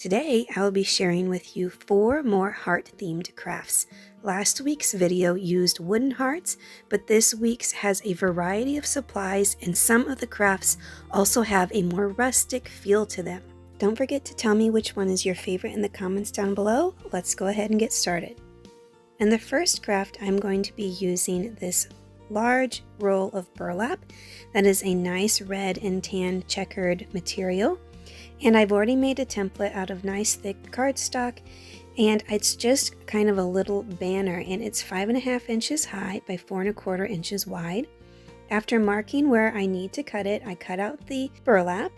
Today, I will be sharing with you 4 more heart-themed crafts. Last week's video used wooden hearts, but this week's has a variety of supplies, and some of the crafts also have a more rustic feel to them. Don't forget to tell me which one is your favorite in the comments down below. Let's go ahead and get started. In the first craft, I'm going to be using this large roll of burlap that is a nice red and tan checkered material. And I've already made a template out of nice thick cardstock, and it's just kind of a little banner, and it's 5.5 inches high by 4.25 inches wide. After marking where I need to cut it, I cut out the burlap,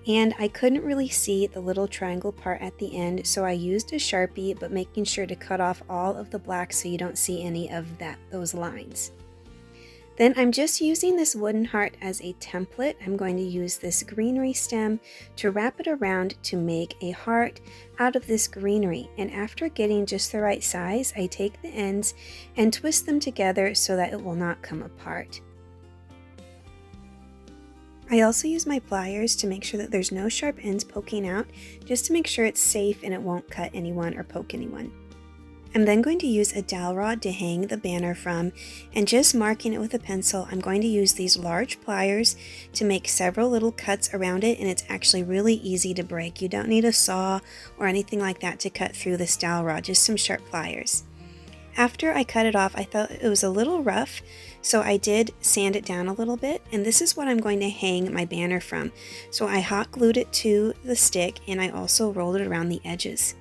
and I couldn't really see the little triangle part at the end, so I used a Sharpie, but making sure to cut off all of the black so you don't see any of those lines. Then I'm just using this wooden heart as a template. I'm going to use this greenery stem to wrap it around to make a heart out of this greenery. And after getting just the right size, I take the ends and twist them together so that it will not come apart. I also use my pliers to make sure that there's no sharp ends poking out, just to make sure it's safe and it won't cut anyone or poke anyone. I'm then going to use a dowel rod to hang the banner from, and just marking it with a pencil, I'm going to use these large pliers to make several little cuts around it, and it's actually really easy to break. You don't need a saw or anything like that to cut through this dowel rod, just some sharp pliers. After I cut it off, I thought it was a little rough, so I did sand it down a little bit, and this is what I'm going to hang my banner from. So I hot glued it to the stick, and I also rolled it around the edges.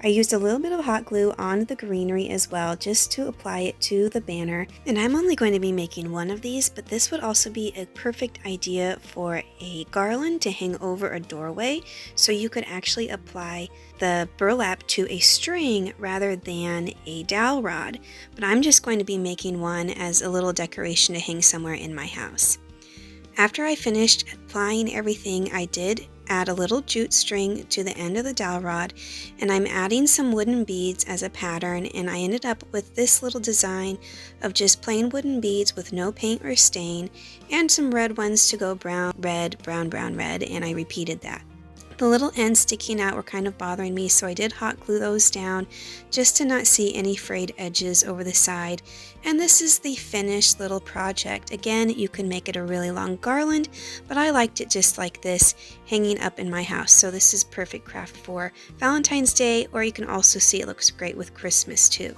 I used a little bit of hot glue on the greenery as well, just to apply it to the banner. And I'm only going to be making one of these, but this would also be a perfect idea for a garland to hang over a doorway, so you could actually apply the burlap to a string rather than a dowel rod. But I'm just going to be making one as a little decoration to hang somewhere in my house. After I finished applying everything, I did add a little jute string to the end of the dowel rod, and I'm adding some wooden beads as a pattern, and I ended up with this little design of just plain wooden beads with no paint or stain, and some red ones to go brown, red, brown, brown, red, and I repeated that. The little ends sticking out were kind of bothering me, so I did hot glue those down just to not see any frayed edges over the side. And this is the finished little project. Again, you can make it a really long garland, but I liked it just like this, hanging up in my house. So this is perfect craft for Valentine's Day, or you can also see it looks great with Christmas too.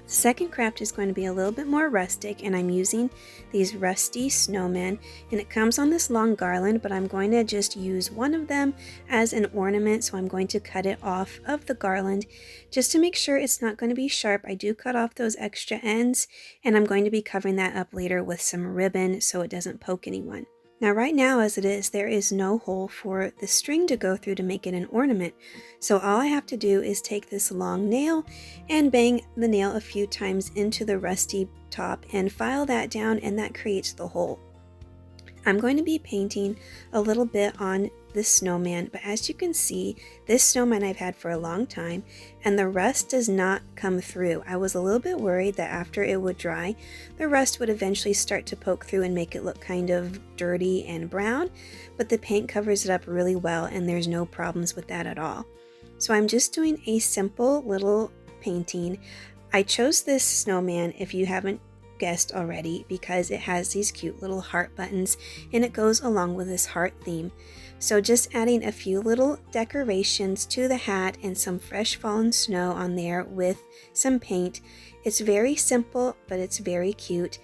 The second craft is going to be a little bit more rustic, and I'm using these rusty snowmen, and it comes on this long garland, but I'm going to just use one of them as an ornament, so I'm going to cut it off of the garland just to make sure it's not going to be sharp. I do cut off those extra ends, and I'm going to be covering that up later with some ribbon so it doesn't poke anyone. Now right now as it is, there is no hole for the string to go through to make it an ornament. So all I have to do is take this long nail and bang the nail a few times into the rusty top and file that down, and that creates the hole. I'm going to be painting a little bit on this snowman, but as you can see, this snowman I've had for a long time, and the rust does not come through. I was a little bit worried that after it would dry, the rust would eventually start to poke through and make it look kind of dirty and brown, but the paint covers it up really well, and there's no problems with that at all. So I'm just doing a simple little painting. I chose this snowman, if you haven't guessed already, because it has these cute little heart buttons, and it goes along with this heart theme. So just adding a few little decorations to the hat and some fresh fallen snow on there with some paint. It's very simple, but it's very cute.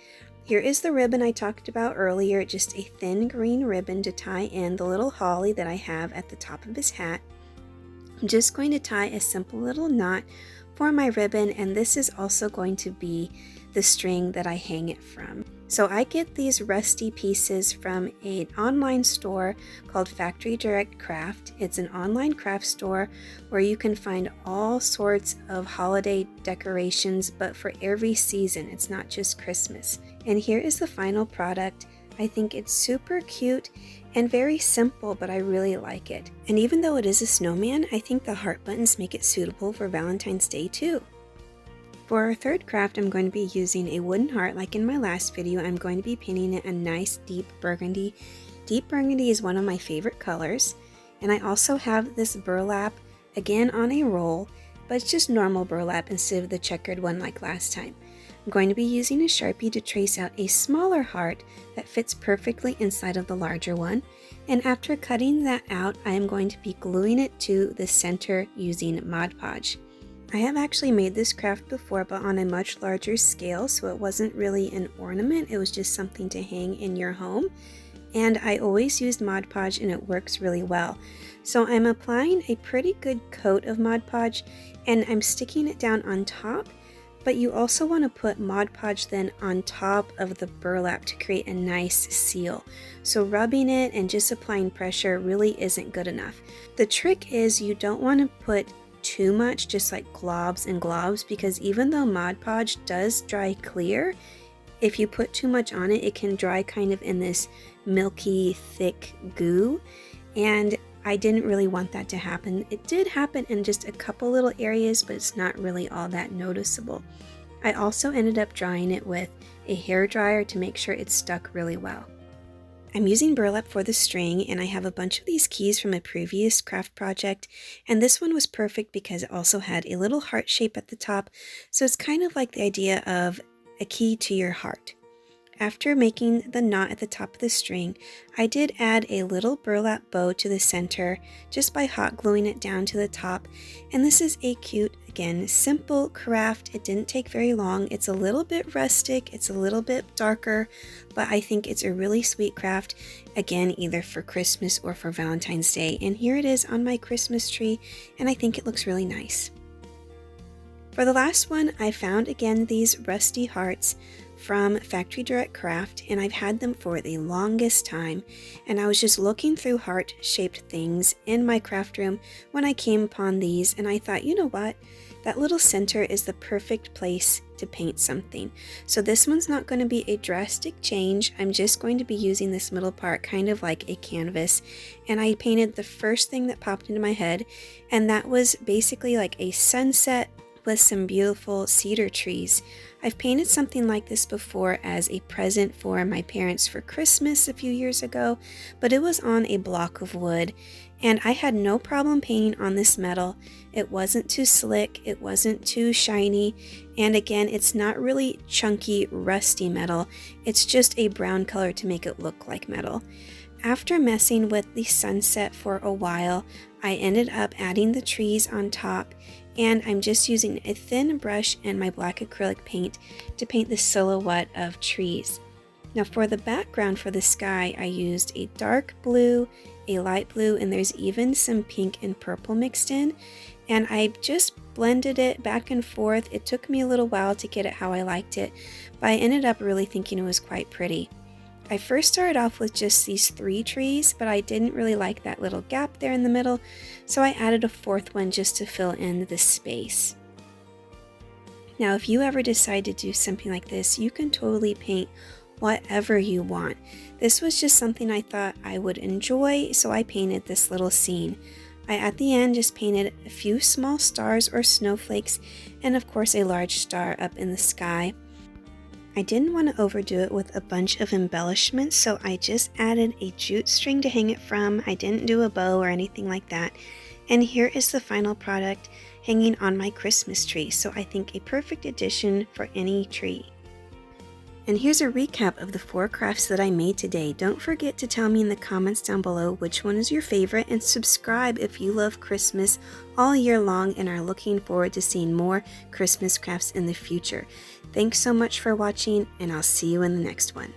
Here is the ribbon I talked about earlier, just a thin green ribbon to tie in the little holly that I have at the top of his hat. I'm just going to tie a simple little knot for my ribbon, and this is also going to be the string that I hang it from. So I get these rusty pieces from an online store called Factory Direct Craft. It's an online craft store where you can find all sorts of holiday decorations, but for every season. It's not just Christmas. And here is the final product. I think it's super cute and very simple, but I really like it. And even though it is a snowman, I think the heart buttons make it suitable for Valentine's Day too. For our third craft, I'm going to be using a wooden heart like in my last video. I'm going to be painting it a nice deep burgundy. Deep burgundy is one of my favorite colors, And I also have this burlap, again on a roll, but it's just normal burlap instead of the checkered one like last time. I'm going to be using a Sharpie to trace out a smaller heart that fits perfectly inside of the larger one. And after cutting that out, I am going to be gluing it to the center using Mod Podge. I have actually made this craft before, but on a much larger scale, so it wasn't really an ornament, it was just something to hang in your home. And I always used Mod Podge and it works really well. So I'm applying a pretty good coat of Mod Podge and I'm sticking it down on top, but you also want to put Mod Podge then on top of the burlap to create a nice seal. So rubbing it and just applying pressure really isn't good enough. The trick is you don't want to put too much, just like globs and globs, because even though Mod Podge does dry clear, if you put too much on it, it can dry kind of in this milky, thick goo, and I didn't really want that to happen. It did happen in just a couple little areas, but it's not really all that noticeable. I also ended up drying it with a hair dryer to make sure it stuck really well. I'm using burlap for the string, and I have a bunch of these keys from a previous craft project, and this one was perfect because it also had a little heart shape at the top, so it's kind of like the idea of a key to your heart. After making the knot at the top of the string, I did add a little burlap bow to the center just by hot gluing it down to the top, and this is a cute, again, simple craft. It didn't take very long. It's a little bit rustic, it's a little bit darker, but I think it's a really sweet craft, again, either for Christmas or for Valentine's Day, and here it is on my Christmas tree, and I think it looks really nice. For the last one, I found again these rusty hearts from Factory Direct Craft, and I've had them for the longest time, and I was just looking through heart-shaped things in my craft room when I came upon these, and I thought, you know what, that little center is the perfect place to paint something. So this one's not going to be a drastic change. I'm just going to be using this middle part kind of like a canvas, and I painted the first thing that popped into my head, and that was basically like a sunset with some beautiful cedar trees. I've painted something like this before as a present for my parents for Christmas a few years ago, but it was on a block of wood, and I had no problem painting on this metal. It wasn't too slick, it wasn't too shiny, and again, it's not really chunky, rusty metal. It's just a brown color to make it look like metal. After messing with the sunset for a while, I ended up adding the trees on top, and I'm just using a thin brush and my black acrylic paint to paint the silhouette of trees. Now for the background for the sky, I used a dark blue, a light blue, and there's even some pink and purple mixed in, and I just blended it back and forth. It took me a little while to get it how I liked it, but I ended up really thinking it was quite pretty. I first started off with just these 3 trees, but I didn't really like that little gap there in the middle, so I added a 4th one just to fill in the space. Now, if you ever decide to do something like this, you can totally paint whatever you want. This was just something I thought I would enjoy, so I painted this little scene. I, at the end, just painted a few small stars or snowflakes, and of course a large star up in the sky. I didn't want to overdo it with a bunch of embellishments, so I just added a jute string to hang it from. I didn't do a bow or anything like that. And here is the final product hanging on my Christmas tree, so I think a perfect addition for any tree. And here's a recap of the 4 crafts that I made today. Don't forget to tell me in the comments down below which one is your favorite, and subscribe if you love Christmas all year long and are looking forward to seeing more Christmas crafts in the future. Thanks so much for watching, and I'll see you in the next one.